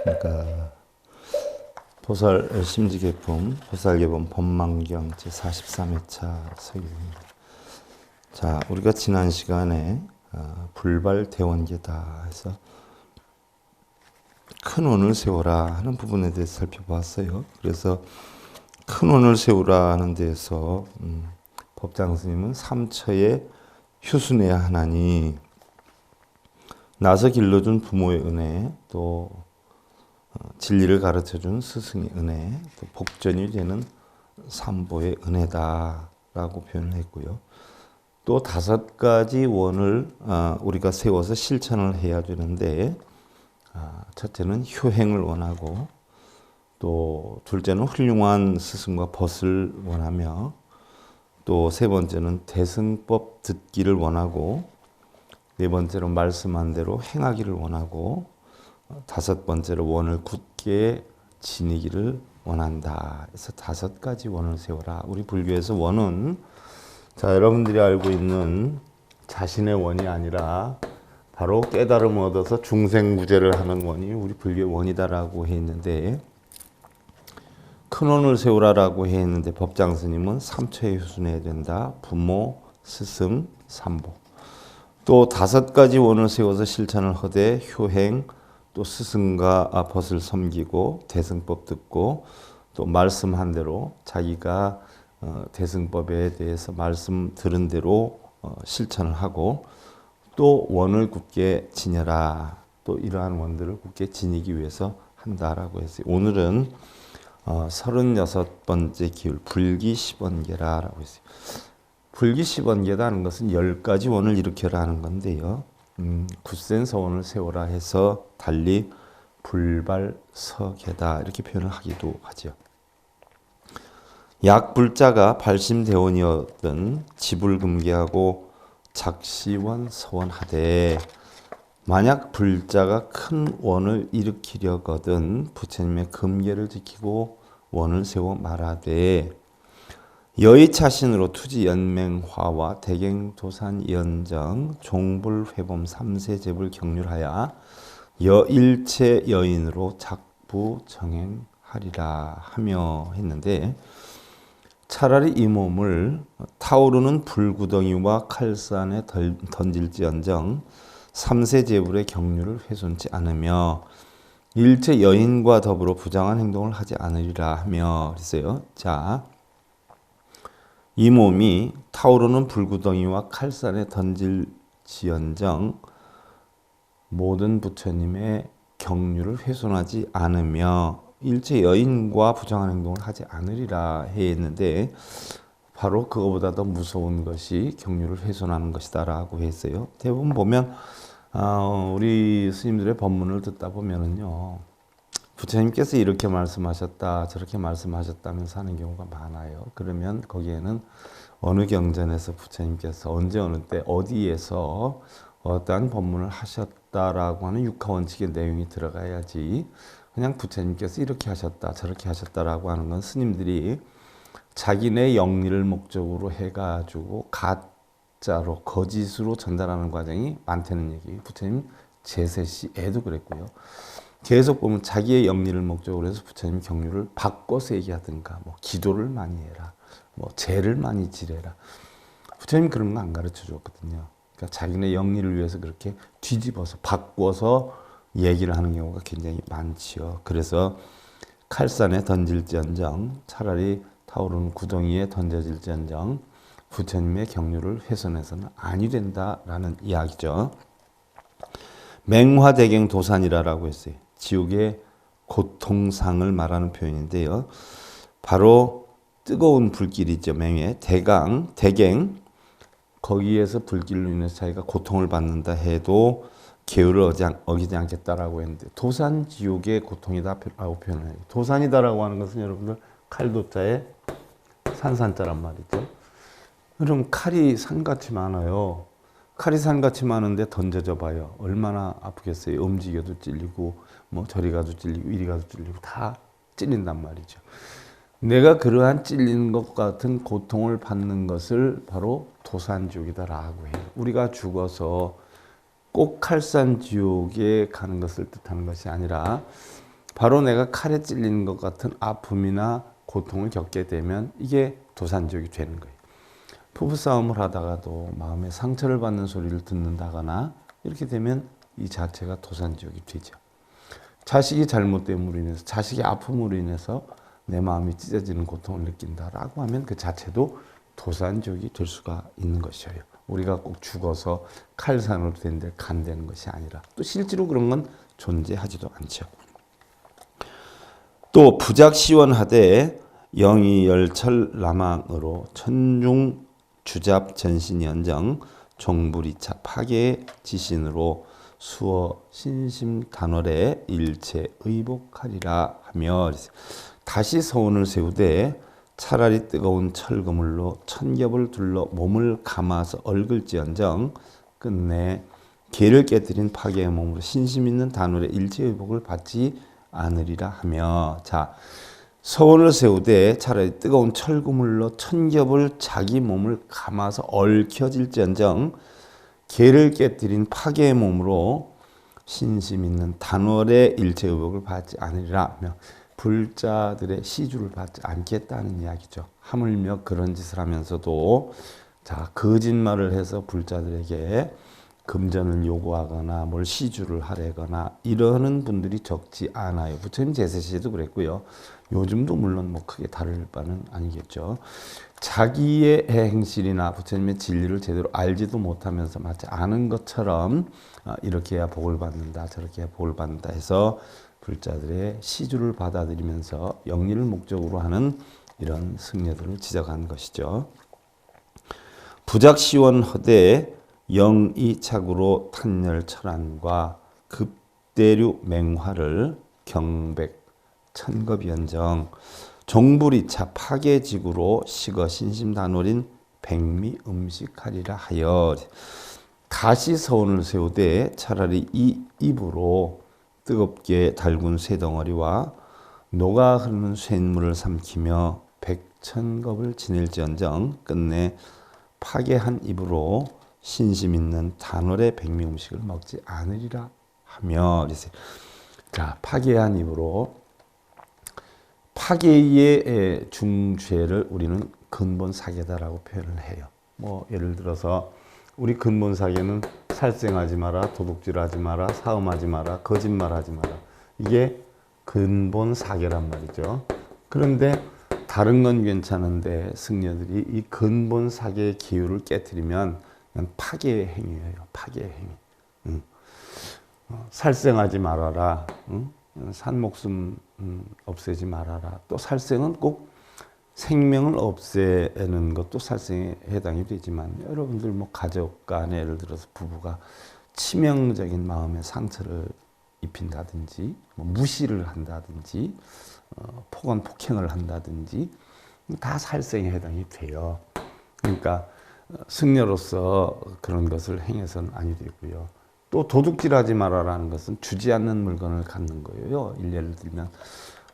안녕하십니까. 보살 심지개품, 보살개본 법망경 제43회차 서기입니다. 자, 우리가 지난 시간에 불발대원계다 해서 큰 원을 세워라 하는 부분에 대해서 살펴봤어요. 그래서 큰 원을 세우라 하는 데에서 법장 스님은 삼처의 휴순해야 하나니 나서 길러준 부모의 은혜, 또 진리를 가르쳐준 스승의 은혜, 또 복전이 되는 삼보의 은혜다라고 표현을 했고요. 또 5가지 원을 우리가 세워서 실천을 해야 되는데, 첫째는 효행을 원하고, 또 둘째는 훌륭한 스승과 벗을 원하며, 또 세 번째는 대승법 듣기를 원하고, 네 번째로 말씀한 대로 행하기를 원하고, 5번째로 원을 굳게 지니기를 원한다. 그래서 5가지 원을 세워라. 우리 불교에서 원은 여러분들이 알고 있는 자신의 원이 아니라 바로 깨달음을 얻어서 중생구제를 하는 원이 우리 불교의 원이다라고 했는데, 큰 원을 세우라라고 했는데 법장 스님은 삼처에 휴순해야 된다. 부모, 스승, 삼보. 또 5가지 원을 세워서 실천을 하되 효행, 또 스승과 벗을 섬기고 대승법 듣고 또 말씀한 대로 자기가 대승법에 대해서 말씀 들은 대로 실천을 하고 또 원을 굳게 지녀라. 또 이러한 원들을 굳게 지니기 위해서 한다라고 했어요. 오늘은 36번째 기율 불기 10원계라고 했어요. 불기 10원계라는 것은 10가지 원을 일으켜라 하는 건데요. 굳센 서원을 세워라 해서 달리 불발서계다 이렇게 표현을 하기도 하죠. 약불자가 발심대원이었던 지불금계하고 작시원 서원하되, 만약 불자가 큰 원을 일으키려거든 부처님의 금계를 지키고 원을 세워 말하되, 여의차신으로 투지연맹화와 대갱도산연정 종불회범 3세제불 경률하여 여일체 여인으로 작부정행하리라 하며 했는데, 차라리 이 몸을 타오르는 불구덩이와 칼산에 던질지언정 3세제불의 경률을 훼손치 않으며 일체 여인과 더불어 부당한 행동을 하지 않으리라 하며 그랬어요. 자, 이 몸이 타오르는 불구덩이와 칼산에 던질지언정 모든 부처님의 경륜을 훼손하지 않으며 일체 여인과 부정한 행동을 하지 않으리라 했는데, 바로 그거보다 더 무서운 것이 경륜을 훼손하는 것이다라고 했어요. 대부분 보면 우리 스님들의 법문을 듣다 보면은요, 부처님께서 이렇게 말씀하셨다, 저렇게 말씀하셨다면서 하는 경우가 많아요. 그러면 거기에는 어느 경전에서 부처님께서 언제 어느 때 어디에서 어떠한 법문을 하셨다라고 하는 육하원칙의 내용이 들어가야지, 그냥 부처님께서 이렇게 하셨다, 저렇게 하셨다라고 하는 건 스님들이 자기네 영리를 목적으로 해가지고 가짜로, 거짓으로 전달하는 과정이 많다는 얘기. 부처님 제세시에도 그랬고요. 계속 보면 자기의 영리를 목적으로 해서 부처님 경륜을 바꿔서 얘기하든가, 뭐 기도를 많이 해라, 뭐 죄를 많이 지래라. 부처님 그런 거 안 가르쳐 줬거든요. 그러니까 자기네 영리를 위해서 그렇게 뒤집어서 바꿔서 얘기를 하는 경우가 굉장히 많지요. 그래서 칼산에 던질지언정, 차라리 타오르는 구덩이에 던져질지언정 부처님의 경륜을 훼손해서는 아니 된다라는 이야기죠. 맹화대갱 도산이라고 했어요. 지옥의 고통상을 말하는 표현인데요. 바로 뜨거운 불길이죠. 맹의 대강, 대갱, 거기에서 불길로 인해서 자기가 고통을 받는다 해도 계율을 어기지 않겠다라고 했는데, 도산 지옥의 고통이다라고 표현을 해요. 도산이다라고 하는 것은 여러분들 칼도자에 산산자란 말이죠. 그럼 칼이 산같이 많아요. 칼이 산같이 많은데 던져져 봐요. 얼마나 아프겠어요. 움직여도 찔리고 뭐 저리 가도 찔리고 이리 가도 찔리고 다 찔린단 말이죠. 내가 그러한 찔리는 것 같은 고통을 받는 것을 바로 도산지옥이다라고 해요. 우리가 죽어서 꼭 칼산지옥에 가는 것을 뜻하는 것이 아니라 바로 내가 칼에 찔리는 것 같은 아픔이나 고통을 겪게 되면 이게 도산지옥이 되는 거예요. 부부싸움을 하다가도 마음에 상처를 받는 소리를 듣는다거나 이렇게 되면 이 자체가 도산지옥이 되죠. 자식이 잘못됨으로 인해서, 자식의 아픔으로 인해서 내 마음이 찢어지는 고통을 느낀다라고 하면 그 자체도 도산지옥이 될 수가 있는 것이에요. 우리가 꼭 죽어서 칼산으로 된 데 간다는 것이 아니라 또 실제로 그런 건 존재하지도 않죠. 또 부작시원하되 영이열철 남왕으로 천중 주잡 전신연정 종불이차 파괴 지신으로 수어 신심 단월에 일체 의복하리라 하며 다시 서원을 세우되 차라리 뜨거운 철거물로 천겹을 둘러 몸을 감아서 얽을지언정 끝내 개를 깨뜨린 파괴의 몸으로 신심 있는 단월에 일체 의복을 받지 않으리라 하며, 자, 서원을 세우되 차라리 뜨거운 철구물로 천겹을 자기 몸을 감아서 얽혀질지언정 개를 깨뜨린 파괴의 몸으로 신심 있는 단월의 일체 의복을 받지 않으리라 하며 불자들의 시주를 받지 않겠다는 이야기죠. 하물며 그런 짓을 하면서도 자, 거짓말을 해서 불자들에게 금전을 요구하거나 뭘 시주를 하려거나 이러는 분들이 적지 않아요. 부처님 제세 시에도 그랬고요. 요즘도 물론 뭐 크게 다를 바는 아니겠죠. 자기의 행실이나 부처님의 진리를 제대로 알지도 못하면서 마치 아는 것처럼 이렇게 해야 복을 받는다, 저렇게 해야 복을 받는다 해서 불자들의 시주를 받아들이면서 영리를 목적으로 하는 이런 승려들을 지적한 것이죠. 부작시원허대 영이착으로 탄열철안과 급대류 맹화를 경백 천겁연정 종불이차 파괴지구로 식어 신심단월인 백미 음식하리라 하여 다시 서원을 세우되 차라리 이 입으로 뜨겁게 달군 쇠덩어리와 녹아 흐르는 쇳물을 삼키며 백천겁을 지낼지언정 끝내 파괴한 입으로 신심 있는 단월의 백미 음식을 먹지 않으리라 하며, 자, 파괴한 입으로 파괴의 중죄를 우리는 근본 사계다라고 표현을 해요. 뭐 예를 들어서 우리 근본 사계는 살생하지 마라, 도둑질하지 마라, 사음하지 마라, 거짓말하지 마라. 이게 근본 사계란 말이죠. 그런데 다른 건 괜찮은데 승려들이 이 근본 사계의 기율을 깨뜨리면 파괴의 행위예요. 파괴의 행위. 살생하지 말아라. 산 목숨 없애지 말아라. 또 살생은 꼭 생명을 없애는 것도 살생에 해당이 되지만 여러분들 뭐 가족 간에 예를 들어서 부부가 치명적인 마음의 상처를 입힌다든지 뭐 무시를 한다든지 폭언 폭행을 한다든지 다 살생에 해당이 돼요. 그러니까 승려로서 그런 것을 행해서는 아니 되고요. 또 도둑질하지 말아라는 것은 주지 않는 물건을 갖는 거예요. 예를 들면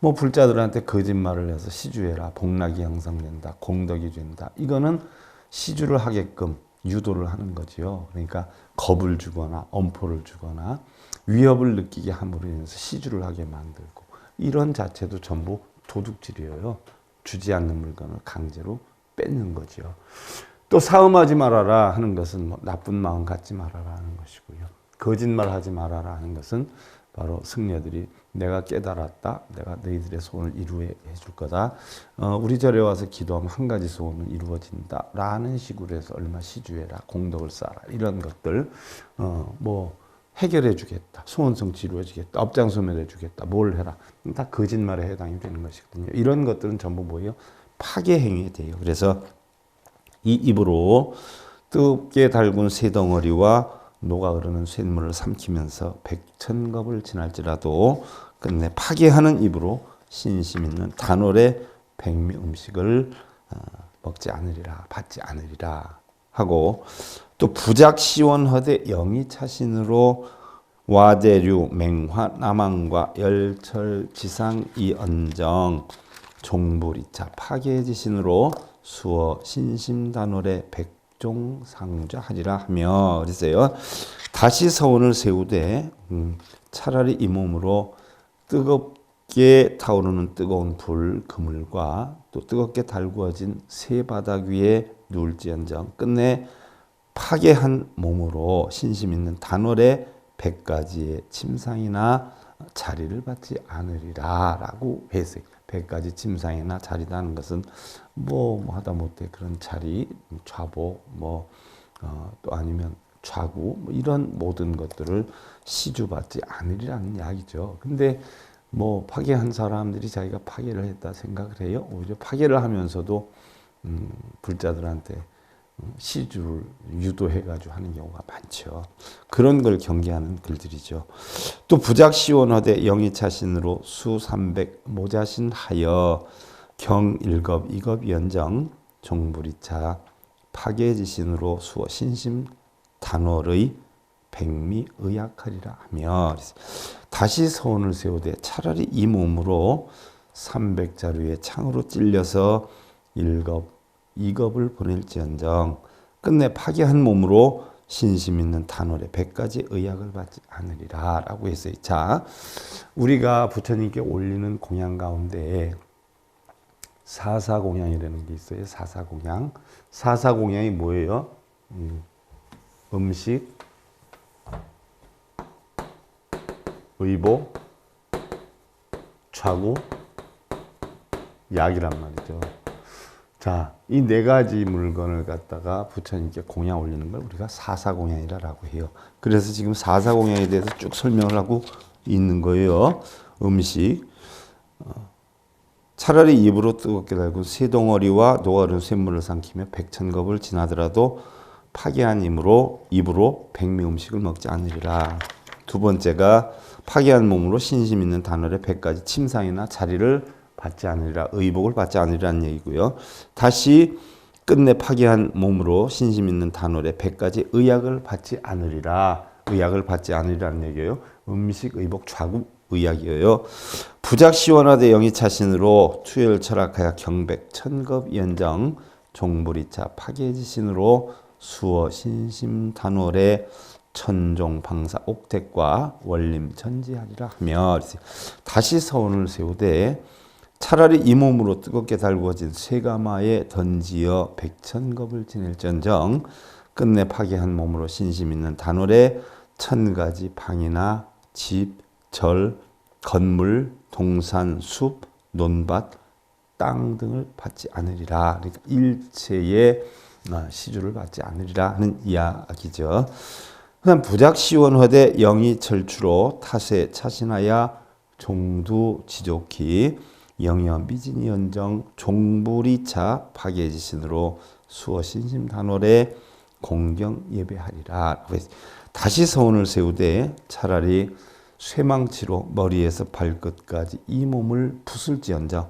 뭐 불자들한테 거짓말을 해서 시주해라, 복락이 형성된다, 공덕이 된다. 이거는 시주를 하게끔 유도를 하는 거지요. 그러니까 겁을 주거나 엄포를 주거나 위협을 느끼게 함으로 인해서 시주를 하게 만들고 이런 자체도 전부 도둑질이에요. 주지 않는 물건을 강제로 뺏는 거죠. 또 사음하지 말아라 하는 것은 뭐 나쁜 마음 갖지 말아라 하는 것이고요. 거짓말하지 말아라 하는 것은 바로 승려들이 내가 깨달았다, 내가 너희들의 소원을 이루어 줄 거다. 우리 절에 와서 기도하면 한 가지 소원은 이루어진다 라는 식으로 해서 얼마 시주해라, 공덕을 쌓아라 이런 것들 뭐 해결해 주겠다, 소원 성취 이루어 주겠다, 업장소멸해 주겠다, 뭘 해라, 다 거짓말에 해당이 되는 것이거든요. 이런 것들은 전부 뭐예요? 파괴 행위에 돼요. 그래서 이 입으로 뜨겁게 달군 쇠덩어리와 녹아 흐르는 쇳물을 삼키면서 백천겁을 지날지라도 끝내 파괴하는 입으로 신심 있는 단월의 백미 음식을 먹지 않으리라, 받지 않으리라 하고, 또 부작시원허대 영이차신으로 와대류 맹화 남왕과 열철 지상 이언정 종불이차 파괴지신으로 수어 신심단월의 백종상좌하리라 하며 그랬어요. 다시 서원을 세우되 차라리 이 몸으로 뜨겁게 타오르는 뜨거운 불 그물과 또 뜨겁게 달구어진 새 바닥 위에 누울지언정 끝내 파괴한 몸으로 신심 있는 단월에 100가지의 침상이나 자리를 받지 않으리라라고 했어요. 100가지 침상이나 자리라는 것은 뭐 하다못해 그런 자리, 좌보, 또 아니면 좌구 이런 모든 것들을 시주받지 않으리라는 이야기죠. 근데 파괴한 사람들이 자기가 파괴를 했다 생각을 해요. 오히려 파괴를 하면서도 불자들한테 시주를 유도해가지고 하는 경우가 많죠. 그런 걸 경계하는 글들이죠. 또 부작시원하되 영이차신으로 수 300 모자신하여 경 1겁 2겁 연정 종불이차 파괴지신으로 수어 신심 단월의 백미 의약하리라 하며 다시 서원을 세우되 차라리 이 몸으로 300자루의 창으로 찔려서 1겁 2겁을 보낼지언정 끝내 파괴한 몸으로 신심 있는 단월에 100가지 의약을 받지 않으리라 라고 했어요. 자, 우리가 부처님께 올리는 공양 가운데 사사공양이라는 게 있어요. 사사공양. 사사공양이 뭐예요? 음식, 의복, 좌구, 약이란 말이죠. 자, 이 네 가지 물건을 갖다가 부처님께 공양 올리는 걸 우리가 사사공양이라고 해요. 그래서 지금 사사공양에 대해서 쭉 설명을 하고 있는 거예요. 음식, 차라리 입으로 뜨겁게 달군 새덩어리와 녹아른 쇳물을 삼키며 100,000겁을 지나더라도 파괴한 입으로 백미 음식을 먹지 않으리라. 두 번째가 파괴한 몸으로 신심 있는 단월에 100가지 침상이나 자리를 받지 않으리라. 의복을 받지 않으리라는 얘기고요. 다시 끝내 파괴한 몸으로 신심 있는 단월에 100가지 의약을 받지 않으리라. 의약을 받지 않으리라는 얘기예요. 음식, 의복, 좌구, 의약이에요. 부작시원하되 영이차신으로 투열 철학하여 경백 천겁 연정 종불이차 파괴지신으로 수어 신심 단월에 천종 방사 옥택과 원림 천지하리라 하며 다시 서원을 세우되 차라리 이 몸으로 뜨겁게 달구어진 쇠가마에 던지어 100,000겁을 지낼지언정 끝내 파괴한 몸으로 신심 있는 단월에 1000가지 방이나 집, 절, 건물, 동산, 숲, 논밭, 땅 등을 받지 않으리라. 그러니까 일체의 시주를 받지 않으리라 하는 이야기죠. 그다음 부작시원하되 영이 절추로 탓에 차신하여 종두 지족히 영여 미진이 연정 종불이차 파괴지신으로 수어 신심 단월에 공경 예배하리라. 다시 서원을 세우되 차라리 쇠망치로 머리에서 발끝까지 이 몸을 부술지언정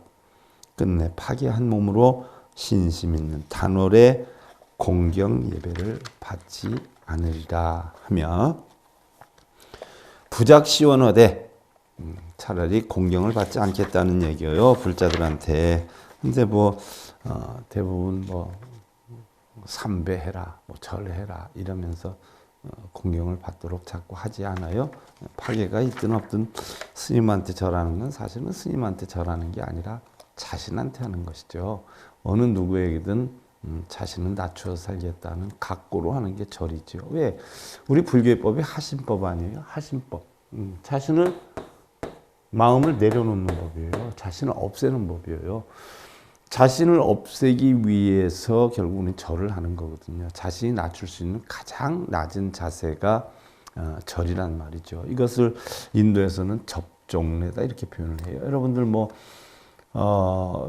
끝내 파괴한 몸으로 신심 있는 단월에 공경 예배를 받지 않으리라 하며 부작시원하되 차라리 공경을 받지 않겠다는 얘기예요. 불자들한테. 근데 대부분 삼배해라, 절해라 이러면서 공경을 받도록 자꾸 하지 않아요. 파괴가 있든 없든 스님한테 절하는 건 사실은 스님한테 절하는 게 아니라 자신한테 하는 것이죠. 어느 누구에게든 자신은 낮추어 살겠다는 각고로 하는 게 절이죠. 왜? 우리 불교법이 하심법 아니에요? 하심법. 자신을 마음을 내려놓는 법이에요. 자신을 없애는 법이에요. 자신을 없애기 위해서 결국은 절을 하는 거거든요. 자신이 낮출 수 있는 가장 낮은 자세가 절이란 말이죠. 이것을 인도에서는 접종례다 이렇게 표현을 해요. 여러분들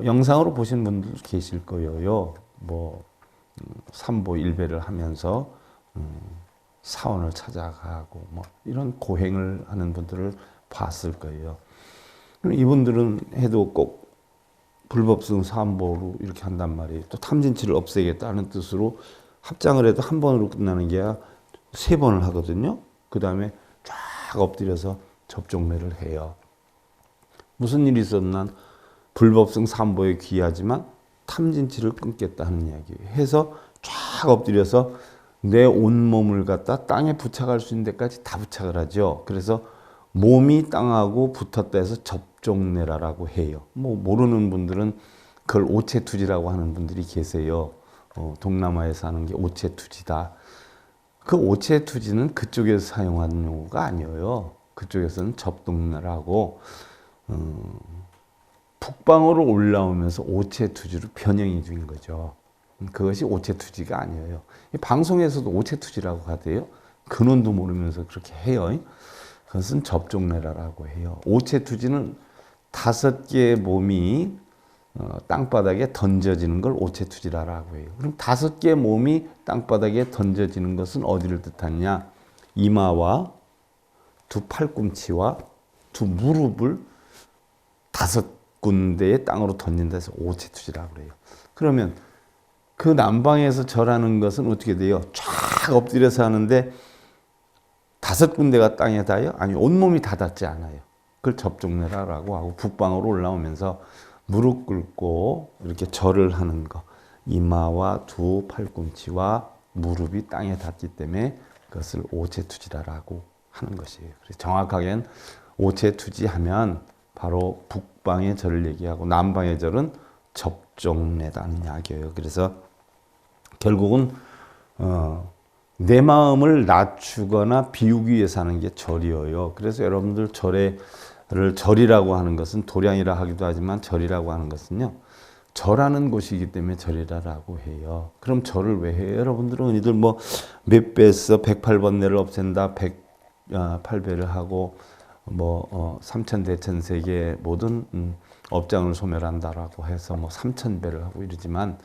영상으로 보신 분들 계실 거예요. 삼보 일배를 하면서 사원을 찾아가고 이런 고행을 하는 분들을 봤을 거예요. 이분들은 해도 꼭 불법성 삼보로 이렇게 한단 말이에요. 또 탐진치를 없애겠다는 뜻으로 합장을 해도 한 번으로 끝나는 게 아니라 3번을 하거든요. 그 다음에 쫙 엎드려서 접종례를 해요. 무슨 일이 있었나? 불법성 삼보에 귀하지만 탐진치를 끊겠다 하는 이야기예요. 해서 쫙 엎드려서 내 온몸을 갖다 땅에 부착할 수 있는 데까지 다 부착을 하죠. 그래서 몸이 땅하고 붙었다 해서 접종내라라고 해요. 뭐 모르는 분들은 그걸 오체투지라고 하는 분들이 계세요. 동남아에서 하는 게 오체투지다. 그 오체투지는 그쪽에서 사용하는 용어가 아니에요. 그쪽에서는 접종내라고 북방으로 올라오면서 오체투지로 변형이 된 거죠. 그것이 오체투지가 아니에요. 방송에서도 오체투지라고 하대요. 근원도 모르면서 그렇게 해요. 그것은 접종내라라고 해요. 오체투지는 5개의 몸이 땅바닥에 던져지는 걸 오체투지라고 해요. 그럼 5개의 몸이 땅바닥에 던져지는 것은 어디를 뜻하냐? 이마와 두 팔꿈치와 두 무릎을 5군데의 땅으로 던진다 해서 오체투지라고 그래요. 그러면 그 남방에서 절하는 것은 어떻게 돼요? 쫙 엎드려서 하는데 5군데가 땅에 닿아요? 아니, 온몸이 다 닿지 않아요. 그걸 접종내라라고 하고 북방으로 올라오면서 무릎 꿇고 이렇게 절을 하는 거. 이마와 두 팔꿈치와 무릎이 땅에 닿기 때문에 그것을 오체투지라고 하는 것이에요. 그래서 정확하게는 오체투지하면 바로 북방의 절을 얘기하고 남방의 절은 접종내다는 이야기예요. 그래서 결국은 내 마음을 낮추거나 비우기 위해서 하는 게 절이에요. 그래서 여러분들 절이라고 하는 것은 도량이라 하기도 하지만 절이라고 하는 것은요. 절하는 곳이기 때문에 절이라고 해요. 그럼 절을 왜 해요? 여러분들은 흔히들 뭐 몇 배에서 108번뇌를 없앤다, 108배를 하고 뭐 삼천대천세계 모든 업장을 소멸한다라고 해서 뭐 3000배를 하고 이러지만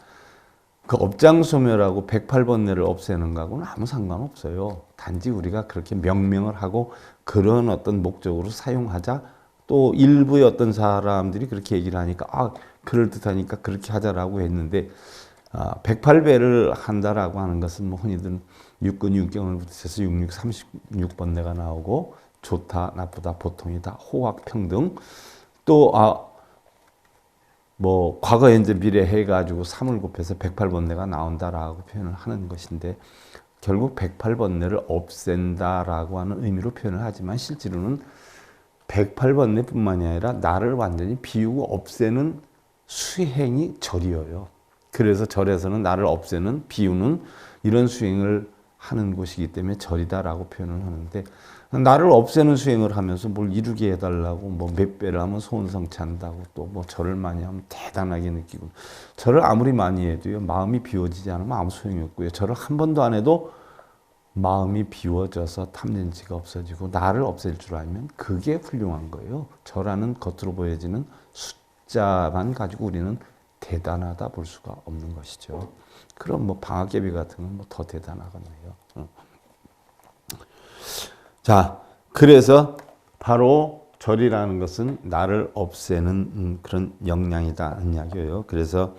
그 업장 소멸하고 108번뇌를 없애는 거하고는 아무 상관없어요. 단지 우리가 그렇게 명명을 하고 그런 어떤 목적으로 사용하자. 또 일부의 어떤 사람들이 그렇게 얘기를 하니까 그럴듯하니까 그렇게 하자라고 했는데 108배를 한다라고 하는 것은 뭐 흔히들 육근 육경을 붙여서 6636번뇌가 나오고 좋다, 나쁘다, 보통이다, 호학, 평등 또 뭐 과거, 현재, 미래 해가지고 3을 곱해서 108번뇌가 나온다라고 표현을 하는 것인데 결국 108번뇌를 없앤다라고 하는 의미로 표현을 하지만 실제로는 108번뇌뿐만이 아니라 나를 완전히 비우고 없애는 수행이 절이에요. 그래서 절에서는 나를 없애는, 비우는 이런 수행을 하는 곳이기 때문에 절이다라고 표현을 하는데 나를 없애는 수행을 하면서 뭘 이루게 해달라고 뭐 몇 배를 하면 소원성취한다고 또 뭐 절을 많이 하면 대단하게 느끼고 절을 아무리 많이 해도요 마음이 비워지지 않으면 아무 소용이 없고요 절을 한 번도 안 해도 마음이 비워져서 탐진치가 없어지고 나를 없앨 줄 알면 그게 훌륭한 거예요. 절하는 겉으로 보여지는 숫자만 가지고 우리는 대단하다 볼 수가 없는 것이죠. 그럼 뭐 방아깨비 같은 건 뭐 더 대단하겠네요. 자, 그래서 바로 절이라는 것은 나를 없애는 그런 역량이다 하는 이야기예요. 그래서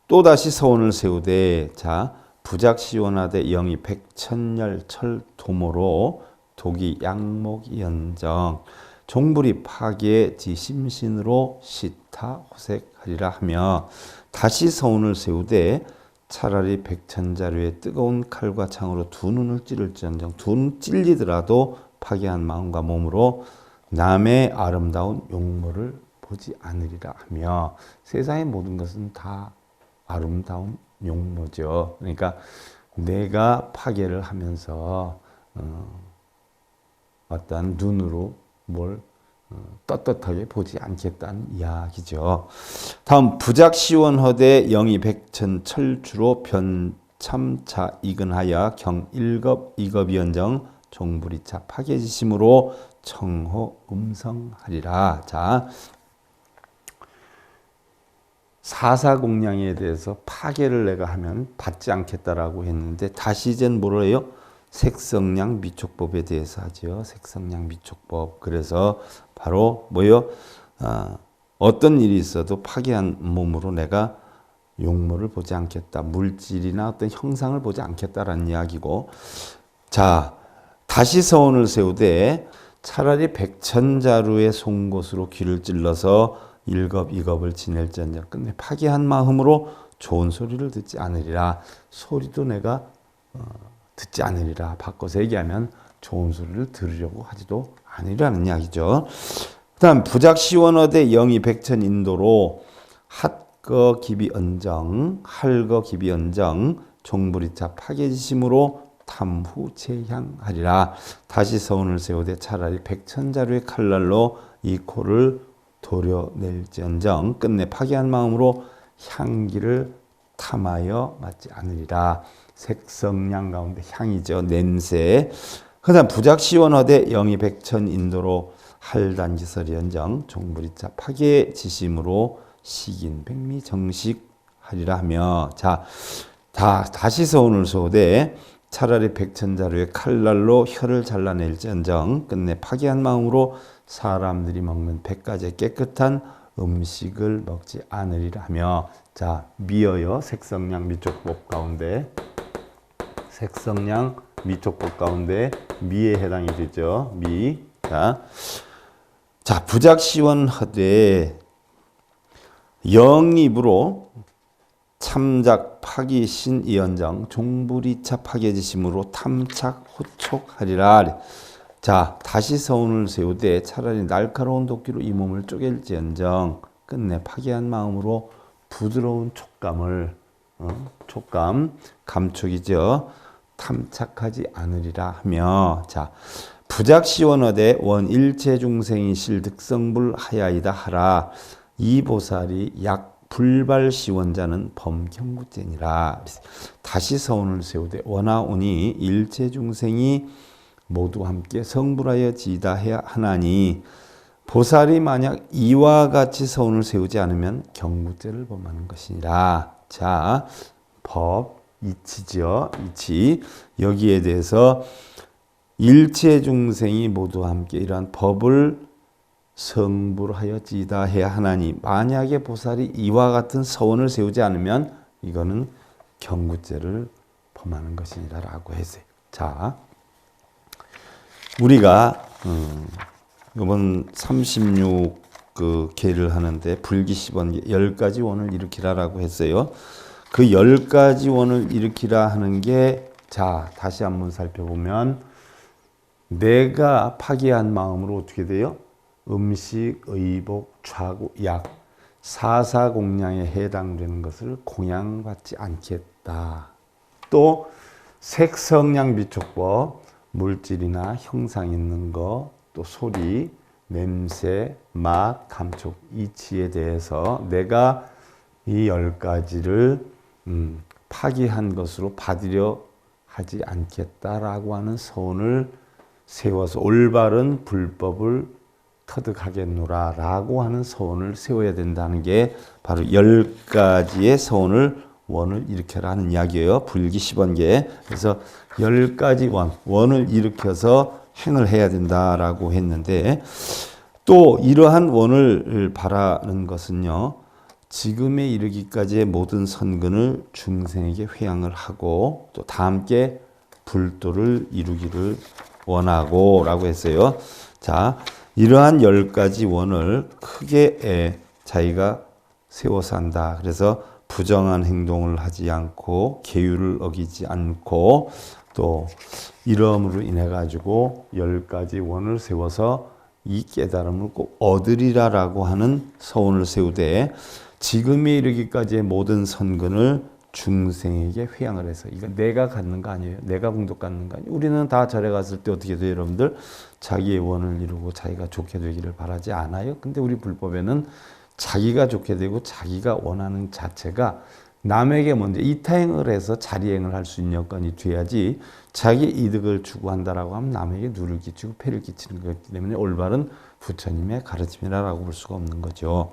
또다시 서원을 세우되 자 부작시원하되 영이 백천열 철도모로 독이 양목 연정 종불이 파괴 지심신으로 시타 호색하리라 하며 다시 서원을 세우되 차라리 백천자루의 뜨거운 칼과 창으로 두 눈을 찌를지언정 두 눈 찔리더라도 파괴한 마음과 몸으로 남의 아름다운 용모를 보지 않으리라 하며 세상의 모든 것은 다 아름다운 용모죠. 그러니까 내가 파괴를 하면서 어떠한 눈으로 뭘 떳떳하게 보지 않겠다는 이야기죠. 다음 부작시원허대 영이 백천 철주로 변참차 이근하여 경 1급 2급이언정 종불이차 파괴지심으로 청호 음성하리라. 자, 사사공양에 대해서 파괴를 내가 하면 받지 않겠다라고 했는데 다시 이젠 뭐라 해요? 색성량 미촉법에 대해서 하죠. 색성량 미촉법. 그래서 바로 뭐요? 어떤 일이 있어도 파괴한 몸으로 내가 용모를 보지 않겠다. 물질이나 어떤 형상을 보지 않겠다라는 이야기고 자 다시 서원을 세우되 차라리 백천자루의 송곳으로 귀를 찔러서 1급 2급을 지낼지언정 끝내 파괴한 마음으로 좋은 소리를 듣지 않으리라. 소리도 내가 듣지 않으리라. 바꿔서 얘기하면 좋은 소리를 들으려고 하지도 않으리라는 이야기죠. 그다음 부작시원어대 영이 백천인도로 핫거 기비언정 할거 기비언정 종부리차 파괴지심으로 탐후체향하리라. 다시 서운을 세우되 차라리 백천자루의 칼날로 이 코를 도려낼지언정 끝내 파괴한 마음으로 향기를 탐하여 맞지 않으리라. 색성량 가운데 향이죠. 냄새. 그다음 부작시원어대 영이 백천인도로 할단지설이언정 종부리차 파괴지심으로 식인백미 정식하리라 하며 자 다시 서운을 소되 차라리 백천자루의 칼날로 혀를 잘라낼지언정 끝내 파괴한 마음으로 사람들이 먹는 백가지 깨끗한 음식을 먹지 않으리라 하며 자 미어요 색성량 미촉법 가운데 색성량 미촉법 가운데 미에 해당이 되죠. 미. 자 부작시원하되 영입으로 참작 파기 신이언정 종부리차 파괴지심으로 탐착 호촉하리라. 자 다시 서운을 세우되 차라리 날카로운 도끼로 이 몸을 쪼갤지언정 끝내 파괴한 마음으로 부드러운 촉감을 촉감 감촉이죠. 탐착하지 않으리라 하며 자 부작시원어대 원일체 중생이 실득성불 하야이다 하라. 이 보살이 약 불발시원자는 범경구죄니라. 다시 서운을 세우되 원하오니 일체 중생이 모두 함께 성불하여 지다해야 하나니 보살이 만약 이와 같이 서운을 세우지 않으면 경구죄를 범하는 것이니라. 자, 법 이치죠. 이치. 여기에 대해서 일체 중생이 모두 함께 이러한 법을 성불하여 지다해야 하나니 만약에 보살이 이와 같은 서원을 세우지 않으면 이거는 경구죄를 범하는 것이니라 라고 했어요. 자, 우리가 이번 36 개를 하는데 불기 10원 10가지 원을 일으키라라고 했어요. 그 10가지 원을 일으키라 하는 게 자, 다시 한번 살펴보면 내가 파괴한 마음으로 어떻게 돼요? 음식, 의복, 좌구, 약, 사사공양에 해당되는 것을 공양받지 않겠다. 또 색성량 비촉법, 물질이나 형상 있는 거, 또 소리, 냄새, 맛, 감촉, 이치에 대해서 내가 이 10가지를 파괴한 것으로 받으려 하지 않겠다라고 하는 서원을 세워서 올바른 불법을 터득하겠노라 라고 하는 서원을 세워야 된다는 게 바로 10가지의 서원을 원을 일으켜라 하는 이야기예요. 불기 10원계. 그래서 10가지 원을 일으켜서 행을 해야 된다라고 했는데 또 이러한 원을 바라는 것은요. 지금에 이르기까지의 모든 선근을 중생에게 회양을 하고 또 다 함께 불도를 이루기를 원하고 라고 했어요. 자, 이러한 10가지 원을 크게 자기가 세워서 한다. 그래서 부정한 행동을 하지 않고 계율을 어기지 않고 또 이러함으로 인해 가지고 10가지 원을 세워서 이 깨달음을 꼭 얻으리라라고 하는 서원을 세우되 지금에 이르기까지의 모든 선근을 중생에게 회양을 해서 이거 내가 갖는 거 아니에요. 내가 공덕 갖는 거 아니에요. 우리는 다 절에 갔을 때 어떻게 돼요, 여러분들? 자기의 원을 이루고 자기가 좋게 되기를 바라지 않아요. 근데 우리 불법에는 자기가 좋게 되고 자기가 원하는 자체가 남에게 먼저 이타행을 해서 자리행을 할 수 있는 여건이 돼야지 자기 이득을 추구한다라고 하면 남에게 누를 끼치고 폐를 끼치는 거기 때문에 올바른 부처님의 가르침이라고 볼 수가 없는 거죠.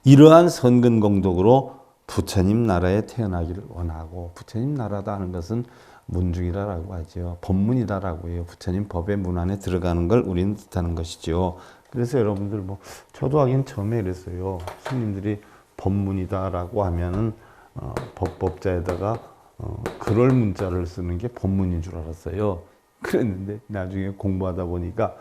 이러한 선근공덕으로 부처님 나라에 태어나기를 원하고 부처님 나라다 하는 것은 문중이라고 하죠. 법문이다라고 해요. 부처님 법의 문 안에 들어가는 걸 우리는 뜻하는 것이죠. 그래서 여러분들 저도 하긴 처음에 그랬어요. 스님들이 법문이다라고 하면은 법자에다가 그럴 문자를 쓰는 게 법문인 줄 알았어요. 그랬는데 나중에 공부하다 보니까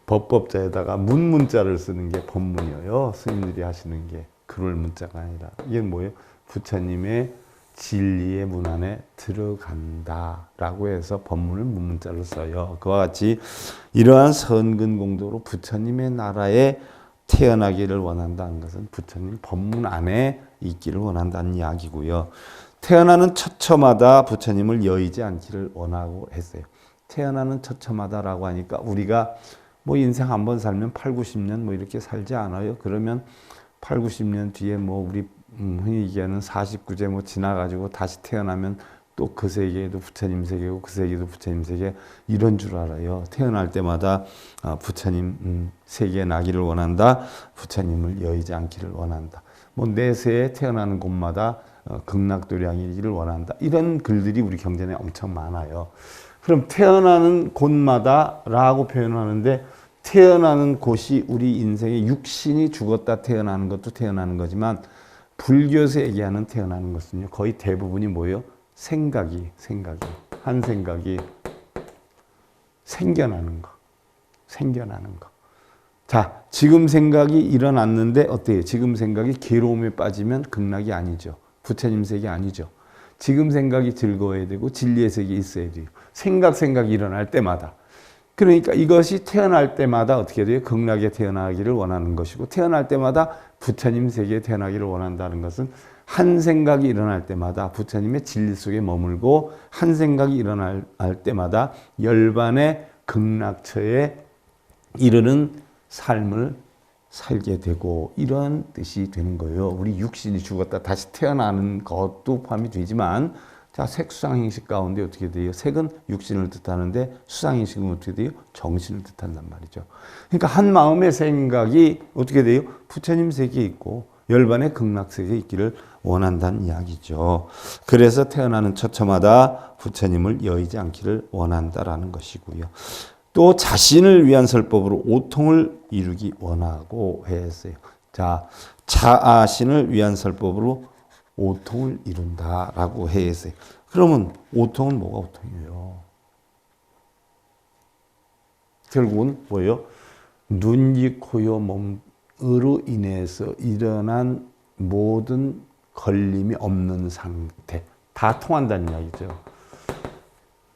법자에다가 문자를 쓰는 게 법문이에요. 스님들이 하시는 게 그럴 문자가 아니라 이게 뭐예요? 부처님의 진리의 문 안에 들어간다라고 해서 법문을 문문자로 써요. 그와 같이 이러한 선근공도로 부처님의 나라에 태어나기를 원한다는 것은 부처님 법문 안에 있기를 원한다는 이야기고요. 태어나는 처처마다 부처님을 여의지 않기를 원하고 했어요. 태어나는 처처마다라고 하니까 우리가 뭐 인생 한 번 살면 8, 90년 뭐 이렇게 살지 않아요. 그러면 8, 90년 뒤에 뭐 우리 흔히 얘기하는 49제 뭐 지나가지고 다시 태어나면 또 그 세계에도 부처님 세계고 그 세계도 부처님 세계 이런 줄 알아요. 태어날 때마다 부처님 세계에 나기를 원한다. 부처님을 여의지 않기를 원한다. 뭐 내세에 태어나는 곳마다 극락도량이기를 원한다. 이런 글들이 우리 경전에 엄청 많아요. 그럼 태어나는 곳마다라고 표현하는데 태어나는 곳이 우리 인생의 육신이 죽었다 태어나는 것도 태어나는 거지만 불교에서 얘기하는 태어나는 것은요. 거의 대부분이 뭐예요? 생각이 한 생각이 생겨나는 거. 자, 지금 생각이 일어났는데 어때요? 지금 생각이 괴로움에 빠지면 극락이 아니죠. 부처님 세계 아니죠. 지금 생각이 즐거워야 되고 진리의 세계에 있어야 돼요. 생각이 일어날 때마다. 그러니까 이것이 태어날 때마다 어떻게 돼요? 극락에 태어나기를 원하는 것이고 태어날 때마다 부처님 세계에 태어나기를 원한다는 것은 한 생각이 일어날 때마다 부처님의 진리 속에 머물고 한 생각이 일어날 때마다 열반의 극락처에 이르는 삶을 살게 되고 이런 뜻이 되는 거예요. 우리 육신이 죽었다 다시 태어나는 것도 포함이 되지만 자, 색수상행식 가운데 어떻게 돼요? 색은 육신을 뜻하는데 수상행식은 어떻게 돼요? 정신을 뜻한단 말이죠. 그러니까 한 마음의 생각이 어떻게 돼요? 부처님 세계에 있고 열반의 극락 세계에 있기를 원한다는 이야기죠. 그래서 태어나는 처처마다 부처님을 여의지 않기를 원한다라는 것이고요. 또 자신을 위한 설법으로 오통을 이루기 원하고 했어요. 자, 자신을 위한 설법으로 오통을 이룬다라고 했어요. 그러면 오통은 뭐가 오통이에요? 결국은 뭐예요? 눈, 이, 코, 요, 몸으로 인해서 일어난 모든 걸림이 없는 상태 다 통한다는 이야기죠.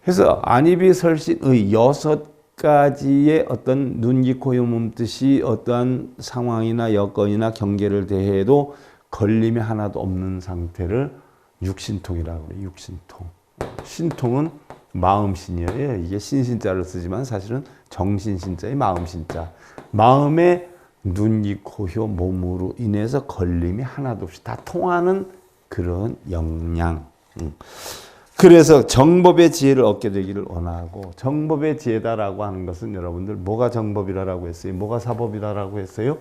그래서 안이비설신의 6가지의 어떤 눈, 이, 코, 요, 몸 뜻이 어떠한 상황이나 여건이나 경계를 대해도 걸림이 하나도 없는 상태를 육신통이라고 그래요. 육신통. 신통은 마음신이에요. 이게 신신자를 쓰지만 사실은 정신신자의 마음신자. 마음의 눈, 이, 코, 혀, 몸으로 인해서 걸림이 하나도 없이 다 통하는 그런 역량. 그래서 정법의 지혜를 얻게 되기를 원하고 정법의 지혜다라고 하는 것은 여러분들 뭐가 정법이라고 했어요? 뭐가 사법이다라고 했어요?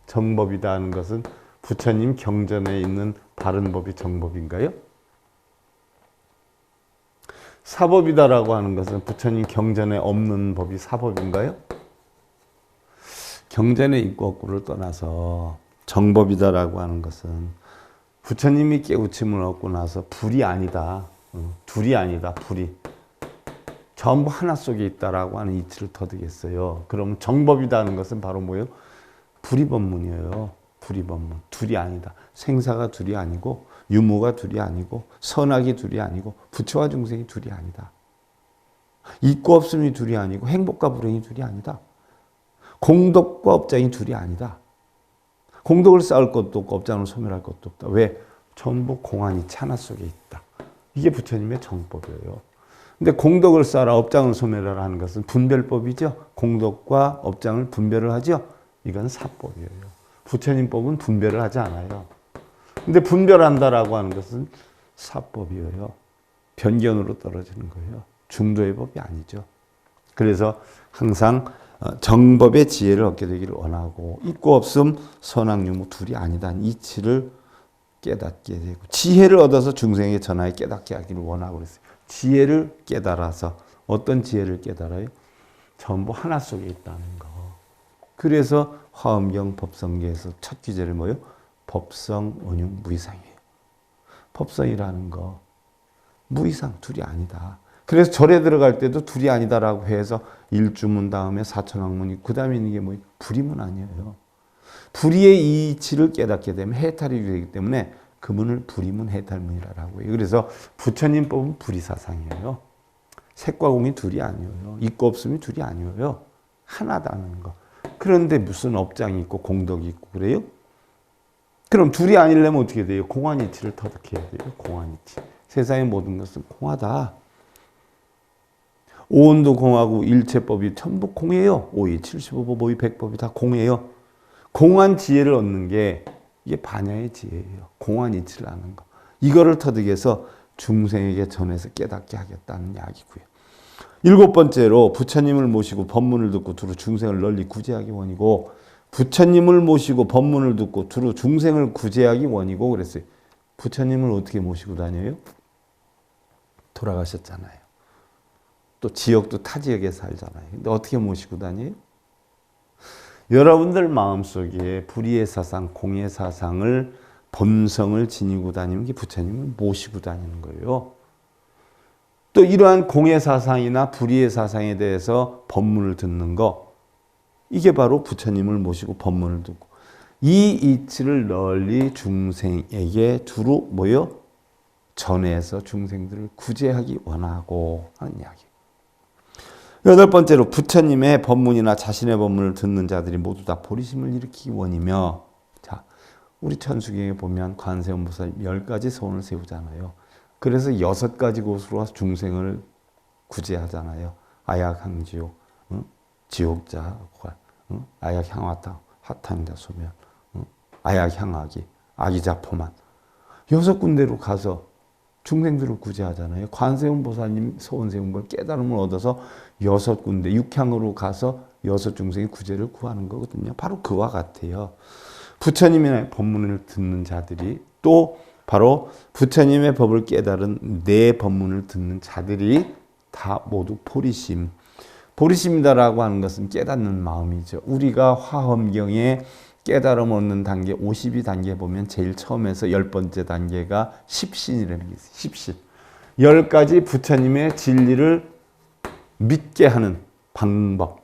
정법이다 하는 것은 부처님 경전에 있는 바른 법이 정법인가요? 사법이다라고 하는 것은 부처님 경전에 없는 법이 사법인가요? 경전에 있고 없고를 떠나서 정법이다라고 하는 것은 부처님이 깨우침을 얻고 나서 불이 아니다. 둘이 아니다. 불이. 전부 하나 속에 있다라고 하는 이치를 터득했어요. 그럼 정법이다는 것은 바로 뭐예요? 불이법문이에요. 불이법문. 둘이 아니다. 생사가 둘이 아니고 유무가 둘이 아니고 선악이 둘이 아니고 부처와 중생이 둘이 아니다. 있고 없음이 둘이 아니고 행복과 불행이 둘이 아니다. 공덕과 업장이 둘이 아니다. 공덕을 쌓을 것도 없고 업장을 소멸할 것도 없다. 왜? 전부 공안이 하나 속에 있다. 이게 부처님의 정법이에요. 근데 공덕을 쌓아라 업장을 소멸하라 하는 것은 분별법이죠. 공덕과 업장을 분별을 하죠. 이건 사법이에요. 부처님 법은 분별을 하지 않아요. 근데 분별한다라고 하는 것은 사법이에요. 변견으로 떨어지는 거예요. 중도의 법이 아니죠. 그래서 항상 정법의 지혜를 얻게 되기를 원하고 있고 없음 선악유무 둘이 아니다는 이치를 깨닫게 되고 지혜를 얻어서 중생의 전하에 깨닫게 하기를 원하고 그랬어요. 지혜를 깨달아서 어떤 지혜를 깨달아요? 전부 하나 속에 있다는 거. 그래서 화엄경 법성계에서 첫 귀제를 뭐예요? 법성, 원흉, 무이상이에요. 법성이라는 거 무이상 둘이 아니다. 그래서 절에 들어갈 때도 둘이 아니다라고 해서 일주문 다음에 사천왕문이 그 다음에 있는 게 뭐예요? 불이문 아니에요. 불의의 이치를 깨닫게 되면 해탈이 되기 때문에 그 문을 불이문 해탈문이라고 해요. 그래서 부처님 법은 불이사상이에요. 색과 공이 둘이 아니에요. 있고 없음이 둘이 아니에요. 하나다는 거. 그런데 무슨 업장이 있고 공덕이 있고 그래요? 그럼 둘이 아니려면 어떻게 돼요? 공안이치를 터득해야 돼요. 공안이치. 세상의 모든 것은 공하다. 오온도 공하고 일체법이 전부 공이에요. 오이 75법, 오이 100법이 다 공이에요. 공안 지혜를 얻는 게 이게 반야의 지혜예요. 공안 이치를 아는 거. 이거를 터득해서 중생에게 전해서 깨닫게 하겠다는 이야기고요. 7번째로 부처님을 모시고 법문을 듣고 두루 중생을 널리 구제하기 원이고, 부처님을 모시고 법문을 듣고 두루 중생을 구제하기 원이고 그랬어요. 부처님을 어떻게 모시고 다녀요? 돌아가셨잖아요. 또 지역도 타 지역에 살잖아요. 근데 어떻게 모시고 다녀요? 여러분들 마음속에 불의의 사상, 공의 사상을 본성을 지니고 다니는 게 부처님을 모시고 다니는 거예요. 또 이러한 공의 사상이나 불의의 사상에 대해서 법문을 듣는 거, 이게 바로 부처님을 모시고 법문을 듣고 이 이치를 널리 중생에게 두루 모여 전해서 중생들을 구제하기 원하고 하는 이야기. 8번째로 부처님의 법문이나 자신의 법문을 듣는 자들이 모두 다 보리심을 일으키기 원이며, 자, 우리 천수경에 보면 관세음보살 10가지 소원을 세우잖아요. 그래서 6가지 곳으로 중생을 구제하잖아요. 아약항지옥, 지옥자, 아약향화타, 하탕자 소멸, 아약향악이, 아기자포만 6군데로 가서 중생들을 구제하잖아요. 관세음보살님 소원 세운 걸 깨달음을 얻어서 6군데 육향으로 가서 6중생의 구제를 구하는 거거든요. 바로 그와 같아요. 부처님의 법문을 듣는 자들이, 또 바로 부처님의 법을 깨달은 내 법문을 듣는 자들이 다 모두 보리심. 보리심이다라고 하는 것은 깨닫는 마음이죠. 우리가 화엄경에 깨달음 얻는 단계 52단계 보면 제일 처음에서 10번째 단계가 십신이라는 게 있어요. 십신. 10가지 부처님의 진리를 믿게 하는 방법.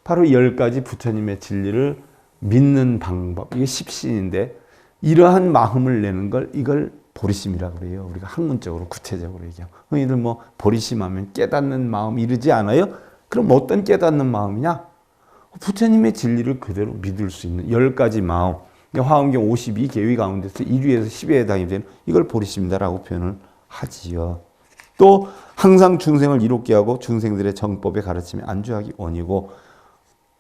바로 10가지 부처님의 진리를 믿는 방법. 이게 십신인데, 이러한 마음을 내는 걸, 이걸 보리심이라고 그래요. 우리가 학문적으로 구체적으로 얘기하면. 흔히들 뭐 보리심하면 깨닫는 마음 이르지 않아요? 그럼 어떤 깨닫는 마음이냐? 부처님의 진리를 그대로 믿을 수 있는 10가지 마음. 화엄경 52개위 가운데서 1위에서 10위에 해당이 되는 이걸 보리심이다라고 표현을 하지요. 또 항상 중생을 이롭게 하고 중생들의 정법에 가르침에 안주하기 원이고,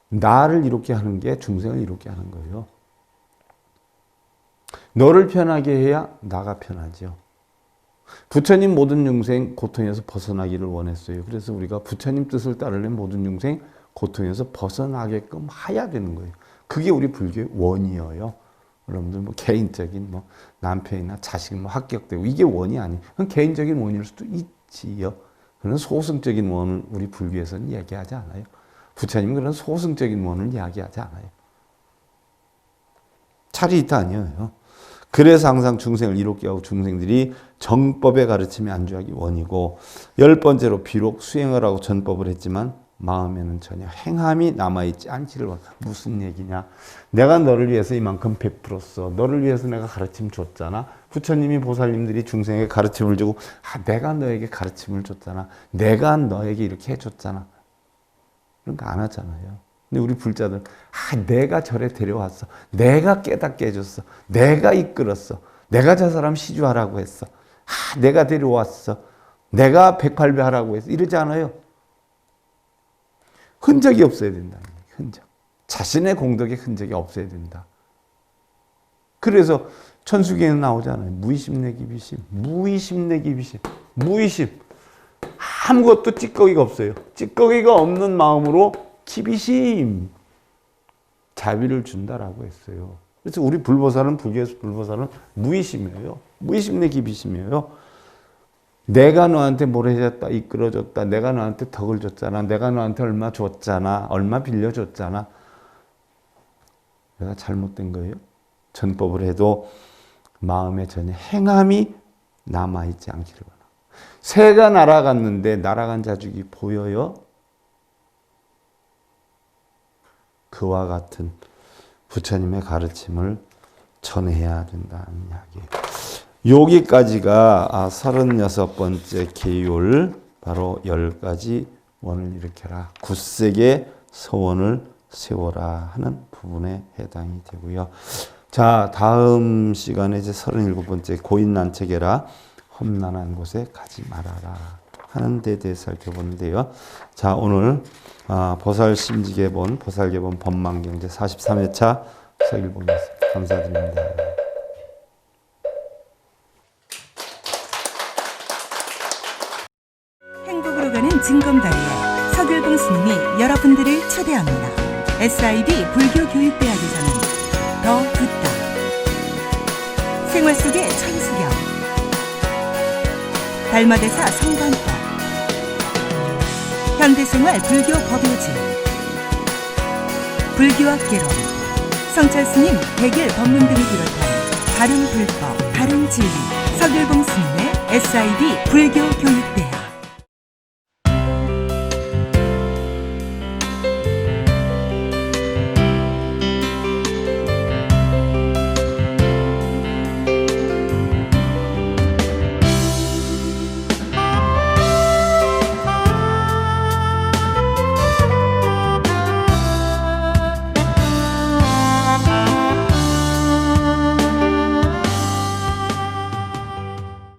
나를 이롭게 하는 게 중생을 이롭게 하는 거예요. 너를 편하게 해야 나가 편하죠. 부처님 모든 중생 고통에서 벗어나기를 원했어요. 그래서 우리가 부처님 뜻을 따르려면 모든 중생 고통에서 벗어나게끔 해야 되는 거예요. 그게 우리 불교의 원이에요. 여러분들 뭐 개인적인 뭐 남편이나 자식 뭐 합격되고 이게 원이 아니에요. 그건 개인적인 원일 수도 있지요. 그런 소승적인 원을 우리 불교에서는 얘기하지 않아요. 부처님은 그런 소승적인 원을 이야기하지 않아요. 차리이타 아니에요. 그래서 항상 중생을 이롭게 하고 중생들이 정법의 가르침에 안주하기 원이고, 10번째로 비록 수행을 하고 전법을 했지만 마음에는 전혀 행함이 남아있지 않기를 원한다. 무슨 얘기냐? 내가 너를 위해서 이만큼 베풀었어. 너를 위해서 내가 가르침 줬잖아. 부처님이 보살님들이 중생에게 가르침을 주고, 내가 너에게 가르침을 줬잖아. 내가 너에게 이렇게 해줬잖아. 그런 거 안 하잖아요. 근데 우리 불자들, 내가 절에 데려왔어. 내가 깨닫게 해줬어. 내가 이끌었어. 내가 저 사람 시주하라고 했어. 내가 데려왔어. 내가 108배 하라고 했어. 이러지 않아요. 흔적이 없어야 된다. 흔적. 자신의 공덕의 흔적이 없어야 된다. 그래서 천수기에는 나오잖아요. 무의심 내 기비심. 무의심 내 기비심. 무의심. 아무것도 찌꺼기가 없어요. 찌꺼기가 없는 마음으로 기비심. 자비를 준다라고 했어요. 그래서 우리 불보살은, 불교에서 불보살은 무의심이에요. 무의심 내 기비심이에요. 내가 너한테 뭘 해줬다, 이끌어줬다. 내가 너한테 덕을 줬잖아. 내가 너한테 얼마 줬잖아. 얼마 빌려줬잖아. 내가 잘못된 거예요. 전법을 해도 마음에 전혀 행함이 남아있지 않기를 원하고. 새가 날아갔는데 날아간 자죽이 보여요? 그와 같은 부처님의 가르침을 전해야 된다는 이야기. 여기까지가 36번째 계율, 바로 10가지 원을 일으켜라, 굳세게 서원을 세워라 하는 부분에 해당이 되고요. 자, 다음 시간에 이제 37번째 고인난책해라, 험난한 곳에 가지 말아라 하는 데 대해 살펴보는데요. 자, 오늘 보살심지개본, 보살개본 법망경제 43회차 서일봉이었습니다. 감사드립니다. 행복으로 가는 징검다리에 서길봉 스님이 여러분들을 초대합니다. SIB 불교교육대학에서는 더 듣다, 생활 속의 천수경, 달마대사 성관법, 현대생활 불교 법요지, 불교학개론, 성찰스님 백일 법문 등을 비롯한 바른 불법, 바른 진리, 서길봉 스님의 SIB 불교교육대학.